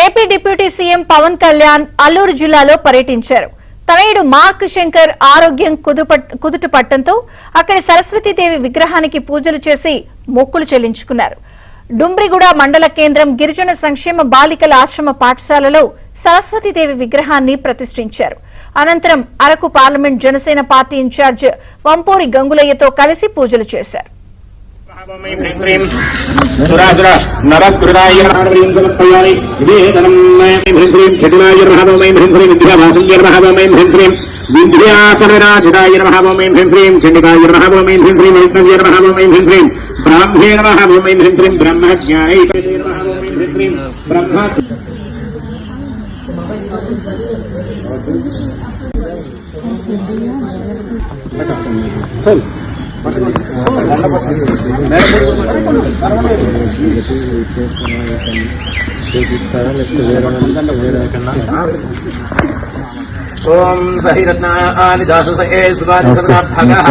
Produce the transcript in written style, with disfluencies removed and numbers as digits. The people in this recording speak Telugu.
AP deputy CM Pawan Kalyan Alluri జిల్లాలో పర్యటించారు. తనయుడు మార్క్ శంకర్ ఆరోగ్యం కుదుట పట్టడంతో అక్కడి సరస్వతీదేవి విగ్రహానికి పూజలు చేసి మొక్కులు చెల్లించుకున్నారు. డుంబ్రిగూడ మండల కేంద్రం గిరిజన సంక్షేమ బాలికల ఆశ్రమ పాఠశాలలో సరస్వతీదేవి విగ్రహాన్ని ప్రతిష్ఠించారు. అనంతరం Araku parliament Janasena party incharge Vampuri గంగులయ్యతో కలిసి పూజలు చేశారు. సురాసుర నరస్కృతాయ సమర్పయామి వివేదనం హ్రీం చటులాయ మహాభౌమై హ్రీం విద్యావాసుల్య మహాభౌమై హ్రీం విద్యాసరరాజితాయ మహాభౌమై హ్రీం చండికాయ మహాభౌమై హ్రీం వైష్ణవ్య మహాభౌమై హ్రీం బ్రాహ్మేణ మహాభౌమై హ్రీం బ్రహ్మజ్ఞానై మహాభౌమై హ్రీం బ్రహ్మ ఓం సహిరత్నాని దాస సహే సుగాది సర్వ భగః